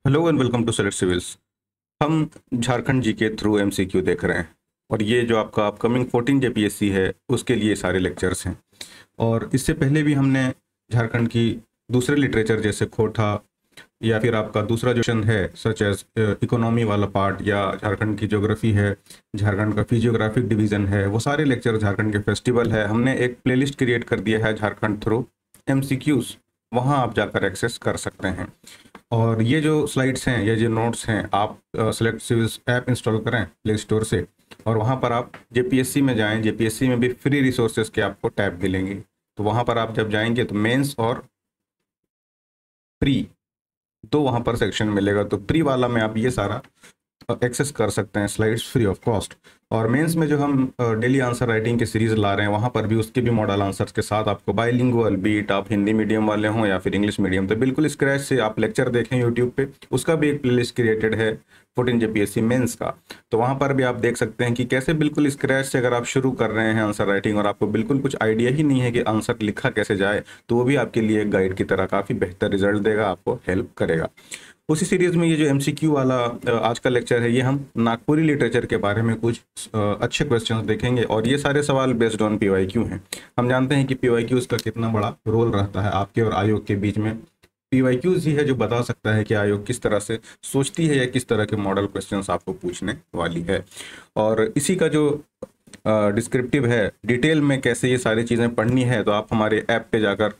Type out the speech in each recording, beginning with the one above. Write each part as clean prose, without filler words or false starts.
Hello and welcome to Select Civils. हम झारखंड जी के through MCQ देख रहे हैं और ये जो आपका अपकमिंग 14 जेपीएससी है उसके लिए सारे लेक्चर्स हैं। और इससे पहले भी हमने झारखंड की दूसरे लिटरेचर जैसे खोटा या फिर आपका दूसरा जो सेक्शन है सच एज इकोनॉमी वाला पार्ट या झारखंड की ज्योग्राफी है, झारखंड का फिजियोग्राफिक डिवीज़न है, वो सारे लेक्चर झारखंड के फेस्टिवल है, हमने एक प्लेलिस्ट क्रिएट कर दिया है झारखंड थ्रू एमसीक्यूज़। वहाँ आप जाकर एक्सेस कर सकते हैं। और ये जो स्लाइड्स हैं या जो नोट्स हैं आप सेलेक्ट सिविल्स ऐप इंस्टॉल करें प्ले स्टोर से और वहाँ पर आप जेपीएससी में जाएं। जेपीएससी में भी फ्री रिसोर्सेज के आपको टैब मिलेंगे, तो वहाँ पर आप जब जाएंगे तो मेंस और प्री दो वहाँ पर सेक्शन मिलेगा। तो प्री वाला में आप ये सारा एक्सेस कर सकते हैं स्लाइड्स फ्री ऑफ कॉस्ट। और मेंस में जो हम डेली आंसर राइटिंग की सीरीज ला रहे हैं वहाँ पर भी उसके भी मॉडल आंसर्स के साथ आपको बाइलिंगुअल, बीट आप हिंदी मीडियम वाले हों या फिर इंग्लिश मीडियम, तो बिल्कुल स्क्रैच से आप लेक्चर देखें यूट्यूब पे, उसका भी एक प्लेलिस्ट क्रिएटेड है 14 जेपीएससी मेंस का। तो वहाँ पर भी आप देख सकते हैं कि कैसे बिल्कुल स्क्रैच से अगर आप शुरू कर रहे हैं आंसर राइटिंग और आपको बिल्कुल कुछ आइडिया ही नहीं है कि आंसर लिखा कैसे जाए, तो वो भी आपके लिए एक गाइड की तरह काफ़ी बेहतर रिजल्ट देगा, आपको हेल्प करेगा। उसी सीरीज में ये जो एमसीक्यू वाला आज का लेक्चर है, ये हम नागपुरी लिटरेचर के बारे में कुछ अच्छे क्वेश्चंस देखेंगे और ये सारे सवाल बेस्ड ऑन पीवाईक्यू हैं। हम जानते हैं कि पीवाईक्यूज का कितना बड़ा रोल रहता है आपके और आयोग के बीच में। पीवाईक्यूज ही है जो बता सकता है कि आयोग किस तरह से सोचती है या किस तरह के मॉडल क्वेश्चंस आपको पूछने वाली है। और इसी का जो डिस्क्रिप्टिव है डिटेल में कैसे ये सारी चीज़ें पढ़नी है, तो आप हमारे ऐप पे जाकर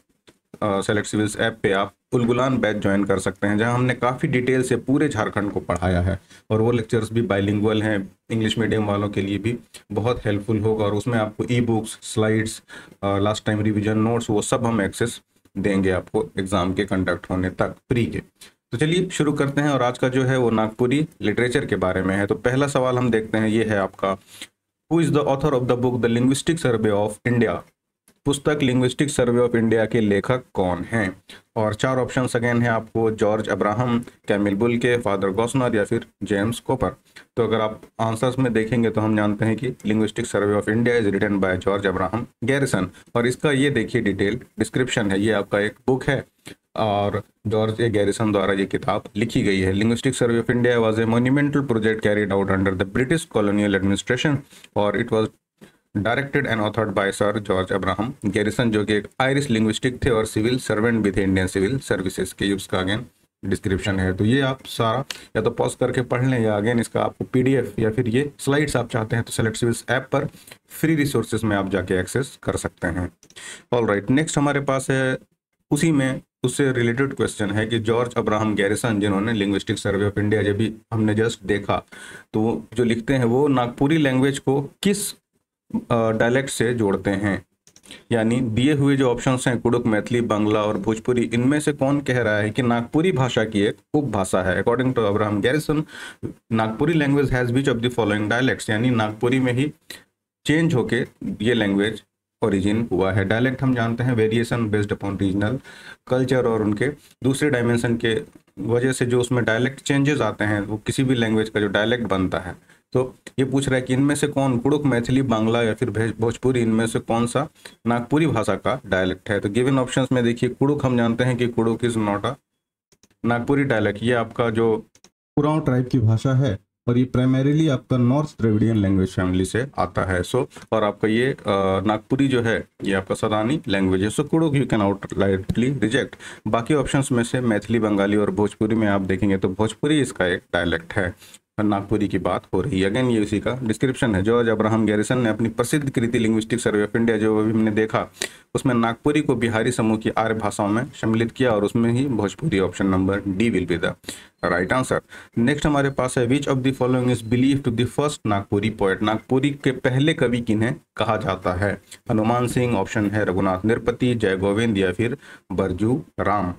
सेलेक्ट सिविल्स ऐप पे आप उलगुलान बैच ज्वाइन कर सकते हैं, जहां हमने काफ़ी डिटेल से पूरे झारखंड को पढ़ाया है। और वो लेक्चर्स भी बाइलिंगुअल हैं, इंग्लिश मीडियम वालों के लिए भी बहुत हेल्पफुल होगा। और उसमें आपको e books, slides, last time revision notes, वो सब हम एक्सेस देंगे आपको एग्ज़ाम के कंडक्ट होने तक प्री के। तो चलिए शुरू करते हैं। और आज का जो है वो नागपुरी लिटरेचर के बारे में है। तो पहला सवाल हम देखते हैं, ये है आपका, who is the author of the book the linguistic survey of India. पुस्तक लिंग्विस्टिक सर्वे ऑफ इंडिया के लेखक कौन हैं? और चार ऑप्शंस अगेन है आपको, George Abraham, Camille Bulcke, Father Gossner या फिर जेम्स कोपर। तो अगर आप आंसर्स में देखेंगे तो हम जानते हैं कि Linguistic survey of India is written by George Abraham Grierson. और इसका ये देखिए डिटेल डिस्क्रिप्शन है, ये आपका एक बुक है और जॉर्ज ए गैरिसन द्वारा ये किताब लिखी गई है। Linguistic survey of India was a monumental project carried out under the British colonial administration और it was directed and authored by Sir George Abraham Grierson, जो कि एक आयरिश लिंग्विस्टिक थे और सिविल सर्वेंट भी थे इंडियन सिविल सर्विसेज के। उसका अगेन डिस्क्रिप्शन है, तो ये आप सारा या तो पॉज करके पढ़ लें या अगेन इसका आपको पीडीएफ या फिर ये स्लाइड्स आप चाहते हैं तो सेलेक्ट सिविल्स ऐप पर फ्री रिसोर्सेज में आप जाके एक्सेस कर सकते हैं। ऑल राइट, नेक्स्ट हमारे पास है उसी में उससे रिलेटेड क्वेश्चन है कि जॉर्ज अब्राहम गैरिसन जिन्होंने लिंग्विस्टिक सर्वे ऑफ इंडिया जब भी हमने जस्ट देखा, तो वो जो लिखते हैं वो नागपुरी लैंग्वेज को किस डायलेक्ट से जोड़ते हैं। यानी दिए हुए जो ऑप्शंस हैं कुडुक, मैथिली, बांग्ला और भोजपुरी, इनमें से कौन कह रहा है कि नागपुरी भाषा की एक उपभाषा है। According to Abraham Grierson, Nagpuri language has beach of the following dialects, यानी नागपुरी में ही चेंज होके ये लैंग्वेज ओरिजिन हुआ है। डायलेक्ट हम जानते हैं variation based upon regional culture और उनके दूसरे डायमेंशन के वजह से जो उसमें डायलेक्ट चेंजेस आते हैं, वो किसी भी लैंग्वेज का जो डायलेक्ट बनता है। तो ये पूछ रहा है कि इनमें से कौन, कुडुक, मैथिली, बांग्ला या फिर भोजपुरी, इनमें से कौन सा नागपुरी भाषा का डायलेक्ट है। तो गिवन ऑप्शंस में देखिए, कुडुक हम जानते हैं कि Kurukh is not a Nagpuri dialect, ये आपका जो कुराव ट्राइब की भाषा है और ये प्राइमरीली आपका नॉर्थ द्रविडियन लैंग्वेज फैमिली से आता है। सो और आपका ये नागपुरी जो है ये आपका सदानी लैंग्वेज है। सो कुडुक यू कैन आउटलाइटली रिजेक्ट। बाकी ऑप्शंस में से मैथिली, बंगाली और भोजपुरी में आप देखेंगे तो भोजपुरी इसका एक डायलेक्ट है। नागपुरी की बात हो रही है। अगेन ये उसी का डिस्क्रिप्शन है। जॉर्ज अब्राहम गैरिसन ने अपनी प्रसिद्ध कृति लिंग्विस्टिक सर्वे ऑफ इंडिया जो अभी हमने देखा, उसमें नागपुरी को बिहारी समूह की आर्य भाषाओं में सम्मिलित किया और उसमें ही Bhojpuri, option number D will be the right answer. Next हमारे पास है, which of the following is believe to the first Nagpuri poet. Nagpuri के पहले कवि किन्हें कहा जाता है? हनुमान सिंह, ऑप्शन है रघुनाथ निरपति, जय गोविंद या फिर बरजू राम।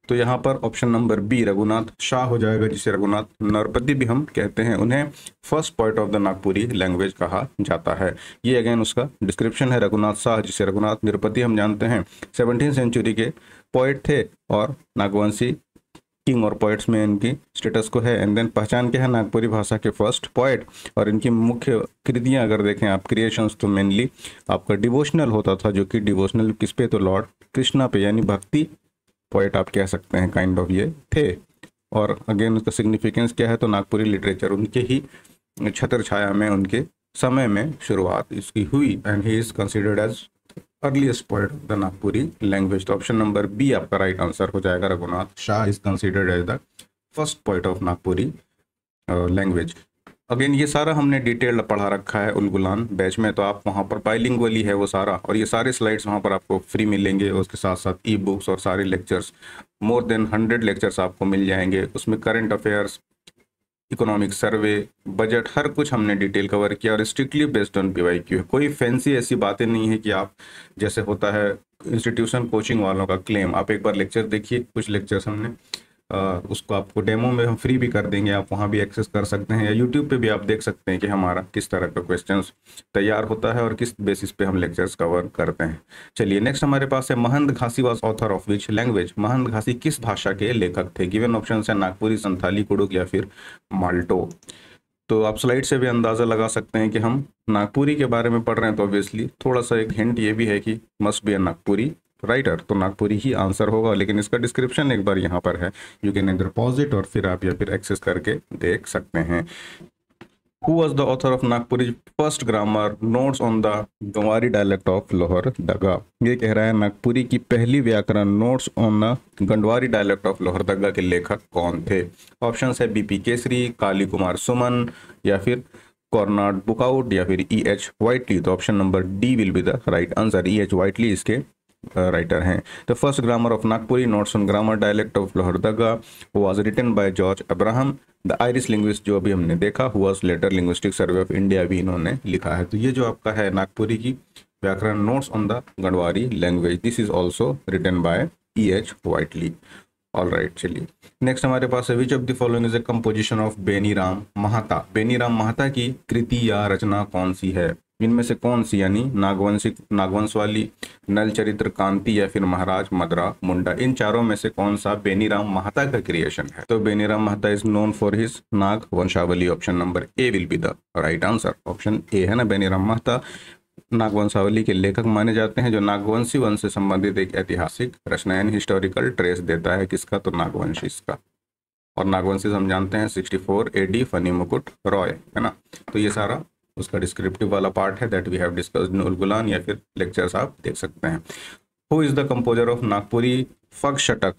तो यहाँ पर option number B Raghunath Shah हो जाएगा, जिसे रघुनाथ नरपति भी हम कहते हैं। उन्हें first poet of the Nagpuri language कहा जाता है। ये अगेन उसका डिस्क्रिप्शन है। रघुनाथ शाह, जिसे रघुनाथ निरपति हम जानते हैं, 17वीं सेंचुरी के पोएट थे और नागवंशी किंग और पोएट्स में इनकी स्टेटस को है। एंड देन पहचान क्या है नागपुरी भाषा के फर्स्ट पोएट। और इनकी मुख्य कृतियाँ अगर देखें आप, क्रिएशंस, तो मेनली आपका डिवोशनल होता था, जो कि डिवोशनल किस पे, तो लॉर्ड कृष्णा पे, यानी भक्ति पोएट आप कह सकते हैं, काइंड ऑफ ये थे। और अगेन उसका सिग्निफिकेंस क्या है, तो नागपुरी लिटरेचर उनके ही छत्र छाया में, उनके समय में शुरुआत इसकी हुई, and he is considered as earliest poet of the Nagpuri language. तो ऑप्शन नंबर बी आपका राइट आंसर हो जाएगा। Raghunath Shah is considered as the first poet of Nagpuri language. Again ये सारा हमने डिटेल्ड पढ़ा रखा है उलगुलान बैच में, तो आप वहाँ पर बाइलिंगुअली है वो सारा, और ये सारे स्लाइड्स वहाँ पर आपको फ्री मिलेंगे। उसके साथ साथ ई बुक्स और सारे लेक्चर्स, मोर देन 100 लेक्चर्स आपको मिल जाएंगे। उसमें current affairs, economic survey, budget, हर कुछ हमने डिटेल कवर किया, और स्ट्रिक्टली बेस्ड ऑन पीवाईक्यू है। कोई फैंसी ऐसी बातें नहीं है कि आप, जैसे होता है इंस्टीट्यूशन कोचिंग वालों का क्लेम, आप एक बार लेक्चर देखिए, कुछ लेक्चर्स हमने उसको आपको डेमो में हम फ्री भी कर देंगे, आप वहाँ भी एक्सेस कर सकते हैं, या यूट्यूब पे भी आप देख सकते हैं कि हमारा किस तरह का क्वेश्चंस तैयार होता है और किस बेसिस पे हम लेक्चर्स कवर करते हैं। चलिए नेक्स्ट हमारे पास है Mahant Ghasi was author of which language. Mahant Ghasi किस भाषा के लेखक थे? गिवन ऑप्शन है नागपुरी, संथाली, कुडुख या फिर माल्टो। तो आप स्लाइड से भी अंदाज़ा लगा सकते हैं कि हम नागपुरी के बारे में पढ़ रहे हैं, तो ऑब्वियसली थोड़ा सा एक हिंट ये भी है कि must be a Nagpuri writer, तो नागपुरी ही आंसर होगा। लेकिन इसका डिस्क्रिप्शन एक बार यहाँ पर है, यू कैन इधर पॉज इट और फिर आप या फिर एक्सेस करके देख सकते हैं। Who was the author of Nagpuri first grammar notes on the गंवारी dialect of Lohardaga? ये कह रहा है नागपुरी की पहली व्याकरण notes on the Ganwari dialect of Lohardaga के लेखक कौन थे? ऑप्शन है बीपी केसरी, काली कुमार सुमन, या फिर कॉर्नाड बुकआउट, या फिर E.H. वाइटली। तो option number D will be the right answer. E.H. Whitley इसके राइटर हैं। The first grammar of Nagpuri notes on grammar dialect of Lohardaga was written by George Abraham the Irish linguist, जो अभी हमने देखा, हुआ later linguistic survey of India भी इन्होंने लिखा है। तो ये जो आपका है नागपुरी की व्याकरण notes on the Garhwari language, this is also written by E.H. Whitley. All right, चलिए नेक्स्ट हमारे पास है which of the following is a composition of Beniram Mahta. Beniram महता की कृति या रचना कौन सी है? इनमें से कौन सी, यानी नागवंश वाली, नल चरित्र, कांति, या फिर महाराज मदरा मुंडा, इन चारों में से कौन सा बेनीराम महता का क्रिएशन है? तो बेनीराम महता इज नोन फॉर हिज नाग वंशावली। Option number A will be the right answer. Option A है ना, बेनीराम महता नागवंशावली के लेखक माने जाते हैं, जो नागवंशी वंश से संबंधित एक ऐतिहासिक रचना यानी हिस्टोरिकल ट्रेस देता है। किसका? तो नागवंशी का। और नागवंशी हम जानते हैं 64 AD फनी मुकुट रॉय, है ना। तो ये सारा उसका डिस्क्रिप्टिव वाला पार्ट है that we have discussed in Ulgulan, या फिर लेक्चर्स आप देख सकते हैं। Who is the composer of Nagpuri Phag Shatak,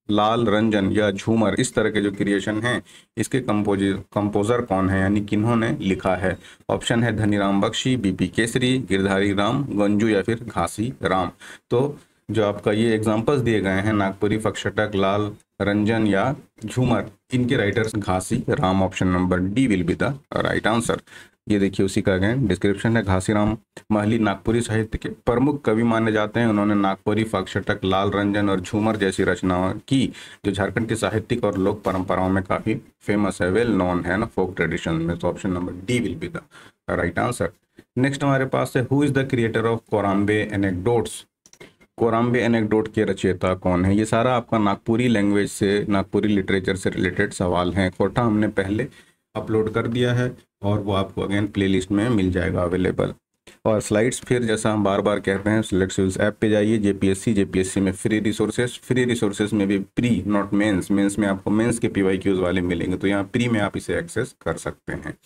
Lal Ranjan या झूमर, इस तरह के जो क्रिएशन हैं इसके कंपोजर कौन है, यानी किन्होंने लिखा है? ऑप्शन है धनीराम बख्शी, बीपी केसरी, गिरधारी राम गंजू, या फिर घासी राम। तो जो आपका ये एग्जांपल्स दिए गए हैं नागपुरी फगशटक, लाल रंजन या झूमर, इनके writers Ghasi Ram. Option number D will be the right answer. ये देखिए उसी का अगेन डिस्क्रिप्शन है। घासीराम महली नागपुरी साहित्य के प्रमुख कवि माने जाते हैं। उन्होंने नागपुरी, फगशटक, लाल रंजन और झूमर जैसी रचनाओं की, जो झारखंड की साहित्यिक और लोक परंपराओं में काफी फेमस है, वेल नोन है ना फोक ट्रेडिशन में। तो option number D will be the right answer. Next हमारे पास है who is the creator of Korambe anecdotes. Korambe anecdote के रचयिता कौन है? ये सारा आपका नागपुरी लैंग्वेज से, नागपुरी लिटरेचर से रिलेटेड सवाल हैं। कोटा हमने पहले अपलोड कर दिया है और वो आपको अगेन प्लेलिस्ट में मिल जाएगा अवेलेबल। और स्लाइड्स फिर जैसा हम बार बार कहते हैं, सिलेक्ट सिविल्स ऐप पे जाइए, जेपीएससी में फ्री रिसोर्सेज में भी प्री, नॉट मेंस में आपको मेंस के पीवाईक्यूज वाले मिलेंगे, तो यहाँ प्री में आप इसे एक्सेस कर सकते हैं।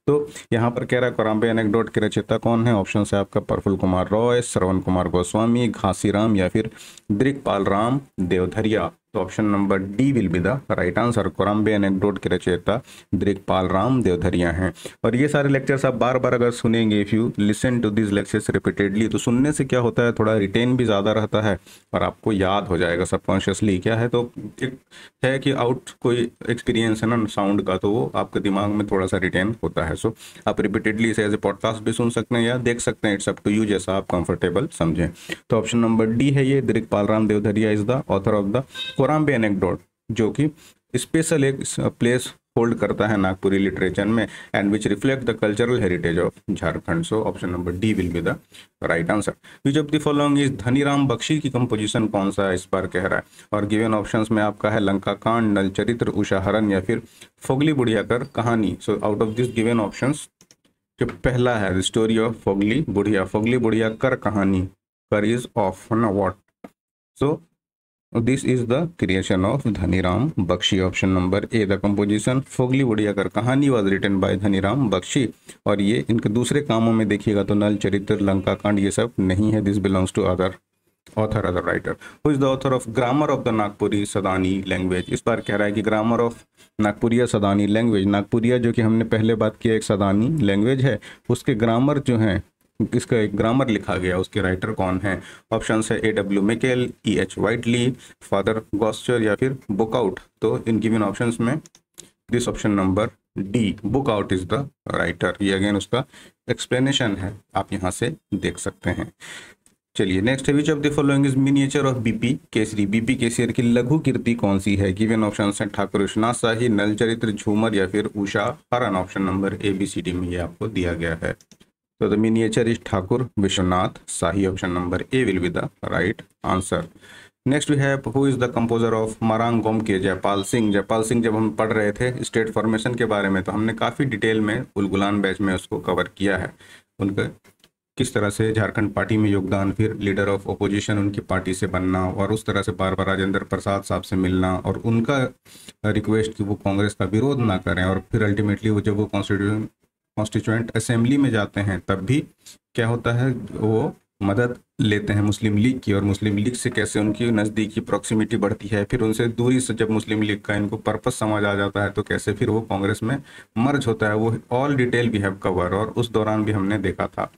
तो यहाँ पर कह रहा है कोराम्बे एनेक्डोट के रचयिता कौन है? ऑप्शन है आपका प्रफुल्ल कुमार रॉय, श्रवण कुमार गोस्वामी, घासीराम, या फिर दिग्पाल राम देवधरिया। तो option number D will be the right answer. Korambe anecdote के रचयिता दिग्पाल राम देवधरिया हैं। और ये सारे लेक्चर्स आप बार बार अगर सुनेंगे, if you listen to this lectures repeatedly, तो सुनने से क्या होता है, थोड़ा रिटेन भी ज़्यादा रहता है और आपको याद हो जाएगा सबकॉन्शियसली। क्या है, तो एक है कि आउट कोई एक्सपीरियंस है ना साउंड का, तो वो आपके दिमाग में थोड़ा सा रिटेन होता है। सो आप रिपीटेडली इसे एज ए पॉडकास्ट भी सुन सकते हैं या देख सकते हैं, इट्स अप टू यू, जैसा आप कंफर्टेबल समझें। तो ऑप्शन नंबर डी है ये, Digpal Ram Devdharia is the author of the Korambe anecdote, जो कि स्पेशल एक प्लेस होल्ड करता है नागपुरी लिटरेचर में, and which reflect the cultural heritage of Jharkhand. So option number D will be the right answer. Which of the following is Dhaniram Bakshi की composition कौन सा है, इस बार कह रहा है। और गिवन ऑप्शंस में आपका है लंका कांड, नल चरित्र, उषा हरण, या फिर फोगली बुढ़ियाकर कहानी। So out of this given options जो पहला है the story of Phogli Budhiyakar कहानी, कर इज ऑफ ना what. So this is the creation of Dhaniram Bakshi. Option number A the composition Phogli Budhiyakar कहानी was written by Dhaniram Bakshi. और ये इनके दूसरे कामों में देखिएगा तो नल चरित्र, लंका कांड, ये सब नहीं है। This belongs to other author, other writer. Who is the author of grammar of the Nagpuri Sadani language. इस बार कह रहा है कि grammar of Nagpuria Sadani language. Nagpuria जो कि हमने पहले बात किया एक सदानी लैंग्वेज है, उसके ग्रामर जो है, इसका एक ग्रामर लिखा गया, उसके राइटर कौन है। ऑप्शन है A.W. Mikel, E.H. Vitally, father गॉस्चर या फिर बुक आउट। तो इन गिवन ऑप्शंस में this option number D, book out is the writer. ये अगेन उसका एक्सप्लेनेशन है, आप यहाँ से देख सकते हैं। चलिए नेक्स्ट है, which of the following is miniature of BP Kesari. BP Kesari की लघु कीर्ति कौन सी है। गिवन ऑप्शन है ठाकुर विश्वनाथ शाही, नल चरित्र, झूमर या फिर उषा हरण। ऑप्शन नंबर ABCD में ये आपको दिया गया है। तो the miniature is Thakur Vishwanath Shahi. Option number A will be the right answer. Next we have who is the composer of Marang Gomke. Jaipal Singh. Jaipal Singh जब हम पढ़ रहे थे स्टेट फॉर्मेशन के बारे में तो हमने काफ़ी डिटेल में उलगुलान बैच में उसको कवर किया है। उनका किस तरह से झारखंड पार्टी में योगदान, फिर लीडर ऑफ ओपोजिशन उनकी पार्टी से बनना, और उस तरह से बार बार राजेंद्र प्रसाद साहब से मिलना और उनका रिक्वेस्ट कि वो कांग्रेस का विरोध ना करें, और फिर अल्टीमेटली वो जब वो कॉन्स्टिट्यूएंट असेंबली में जाते हैं तब भी क्या होता है, वो मदद लेते हैं मुस्लिम लीग की, और मुस्लिम लीग से कैसे उनकी नज़दीकी प्रॉक्सिमिटी बढ़ती है, फिर उनसे दूरी से जब मुस्लिम लीग का इनको पर्पस समझ आ जाता है तो कैसे फिर वो कांग्रेस में मर्ज होता है। वो all detail we have cover, और उस दौरान भी हमने देखा था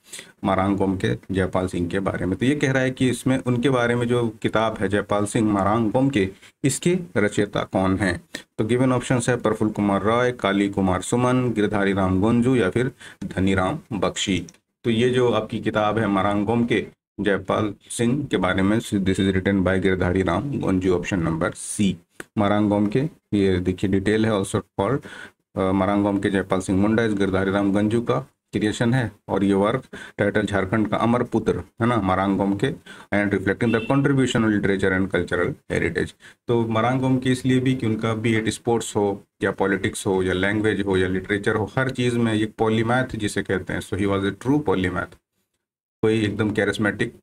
मरांग गोमके जयपाल सिंह के बारे में। तो ये कह रहा है कि इसमें उनके बारे में जो किताब है जयपाल सिंह मरांग गोमके, इसके रचयिता कौन है। तो गिवन ऑप्शन है प्रफुल्ल कुमार रॉय, काली कुमार सुमन, गिरधारी राम गोंजू या फिर धनीराम बख्शी। तो ये जो आपकी किताब है मरांग गोमके जयपाल सिंह के बारे में, this is written by Girdhari Ram Gonju. Option number C Marang Gomke. ये देखिए डिटेल है ऑल्सो कॉल्ड मरांग गोमके जयपाल सिंह मुंडा इस गिरधारी राम गंजू का क्रिएशन है। और ये वर्क टाइटल झारखंड का अमर पुत्र है ना Marang Gomke and reflecting the contribution of literature and cultural heritage. तो मरांग गोमके इसलिए भी कि उनका भी एट स्पोर्ट्स हो या पॉलिटिक्स हो या लैंग्वेज हो या लिटरेचर हो, हर चीज़ में एक पॉलीमैथ जिसे कहते हैं। So he was a true polymath. कोई एकदम कैरिस्मेटिक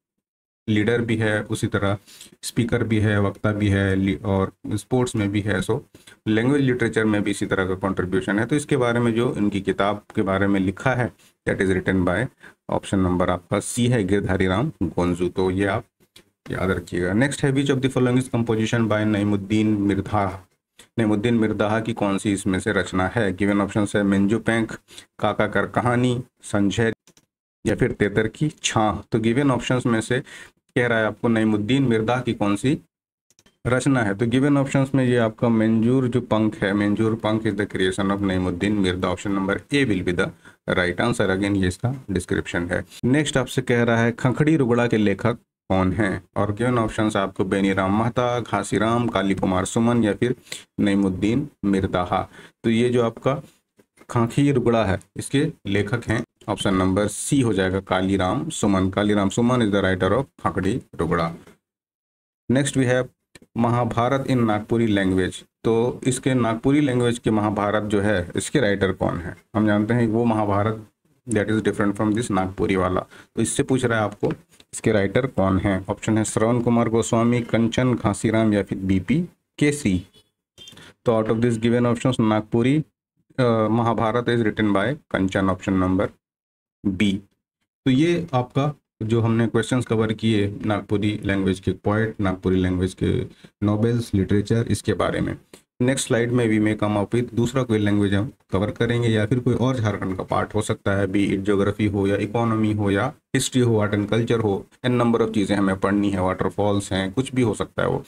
लीडर भी है, उसी तरह स्पीकर भी है, वक्ता भी है, और स्पोर्ट्स में भी है। सो लैंग्वेज लिटरेचर में भी इसी तरह का कंट्रीब्यूशन है। तो इसके बारे में जो इनकी किताब के बारे में लिखा है that is written by option number आपका सी है गिरधारी राम गोंजू। तो ये आप याद रखिएगा। नेक्स्ट है which of the following is composition by Naimuddin Mirdhah. Naimuddin Mirdhah की कौन सी इसमें से रचना है। गिवन ऑप्शन है मंजू पैंक, काका कर कहानी, संजय या फिर तेतर की छां। तो गिवन ऑप्शंस में से कह रहा है आपको नईमुद्दीन मिर्धाह की कौन सी रचना है। तो गिवन ऑप्शंस में ये आपका मंजूर जो पंख है, मंजूर पंख is the creation of Naimuddin Mirdha. Option number A will be the right answer. Again ये इसका डिस्क्रिप्शन है। नेक्स्ट आपसे कह रहा है खंखड़ी रुगड़ा के लेखक कौन है, और गिवन ऑप्शंस आपको बेनीराम महता, घासीराम, काली कुमार सुमन या फिर नईमुद्दीन मिर्धाह। तो ये जो आपका खांखी रुगड़ा है इसके लेखक हैं ऑप्शन नंबर सी हो जाएगा Kaliram Suman. Kaliram Suman is the writer of Khankhri Rugra. Next we have Mahabharat in Nagpuri language. तो इसके नागपुरी लैंग्वेज के महाभारत जो है इसके राइटर कौन है। हम जानते हैं वो Mahabharat that is different from this Nagpuri वाला। तो इससे पूछ रहा है आपको इसके राइटर कौन है। ऑप्शन है श्रवण कुमार गोस्वामी, कंचन, घासीराम या फिर BP केसी। तो out of this given options Nagpuri Mahabharat is written by Kanchan. Option number B. तो ये आपका जो हमने क्वेश्चंस कवर किए नागपुरी लैंग्वेज के पोएट, नागपुरी लैंग्वेज के नॉवेल्स, लिटरेचर, इसके बारे में। नेक्स्ट स्लाइड में we may come up with दूसरा कोई लैंग्वेज हम कवर करेंगे या फिर कोई और झारखंड का पार्ट हो सकता है, बी इट ज्योग्राफी हो या इकोनॉमी हो या हिस्ट्री हो, आर्ट एंड कल्चर हो, एन नंबर ऑफ चीज़ें हमें पढ़नी है, वाटरफॉल्स हैं, कुछ भी हो सकता है वो।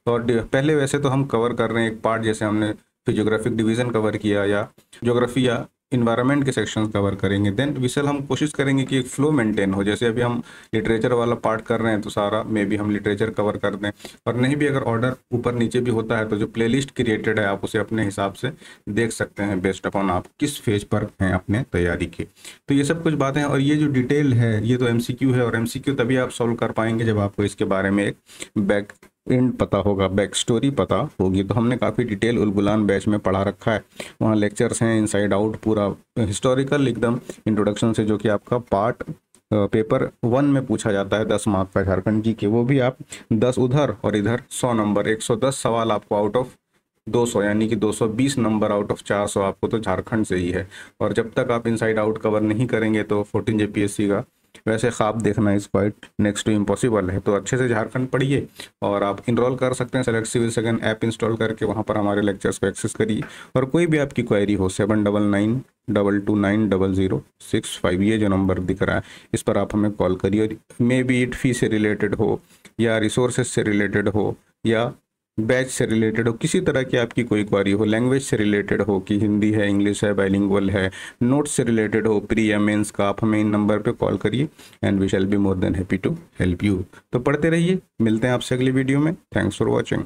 और पहले वैसे तो हम कवर कर रहे हैं एक पार्ट, जैसे हमने फिजियोग्राफिक डिवीज़न कवर किया या ज्योग्राफी या इन्वायरमेंट के सेक्शंस कवर करेंगे। देन विशल हम कोशिश करेंगे कि एक फ्लो मेंटेन हो। जैसे अभी हम लिटरेचर वाला पार्ट कर रहे हैं तो सारा मे भी हम लिटरेचर कवर कर दें, और नहीं भी अगर ऑर्डर ऊपर नीचे भी होता है तो जो प्लेलिस्ट क्रिएटेड है आप उसे अपने हिसाब से देख सकते हैं बेस्ड अपॉन आप किस फेज पर हैं अपने तैयारी के। तो ये सब कुछ बातें हैं, और ये जो डिटेल है ये तो MCQ है, और MCQ तभी आप सॉल्व कर पाएंगे जब आपको इसके बारे में एक बैक एंड पता होगा, बैक स्टोरी पता होगी। तो हमने काफ़ी डिटेल उलगुलान बैच में पढ़ा रखा है, वहाँ लेक्चर्स हैं इनसाइड आउट पूरा हिस्टोरिकल एकदम इंट्रोडक्शन से, जो कि आपका पार्ट पेपर 1 में पूछा जाता है 10 मार्क का झारखंड जी के, वो भी आप 10 उधर और इधर 100 नंबर, 110 सवाल आपको आउट ऑफ 200, यानी कि 220 नंबर आउट ऑफ 400 आपको तो झारखंड से ही है। और जब तक आप इनसाइड आउट कवर नहीं करेंगे तो 14 जेपीएससी का वैसे ख्वाब देखना is quite next to impossible है। तो अच्छे से झारखंड पढ़िए और आप इनरोल कर सकते हैं Select Civil second app install करके, वहाँ पर हमारे लेक्चर्स को एक्सेस करिए। और कोई भी आपकी क्वेरी हो 7992290065, ये जो नंबर दिख रहा है इस पर आप हमें कॉल करिए। मे बी इट फी से रिलेटेड हो या रिसोर्सेज से रिलेटेड हो या बैच से रिलेटेड हो, किसी तरह की आपकी कोई क्वारी हो, लैंग्वेज से रिलेटेड हो कि हिंदी है, इंग्लिश है, बाइलिंगुअल है, नोट्स से रिलेटेड हो, प्री या मेंस का, आप हमें इन नंबर पे कॉल करिए and we shall be more than happy to help you. तो पढ़ते रहिए, मिलते हैं आपसे अगली वीडियो में। Thanks for watching.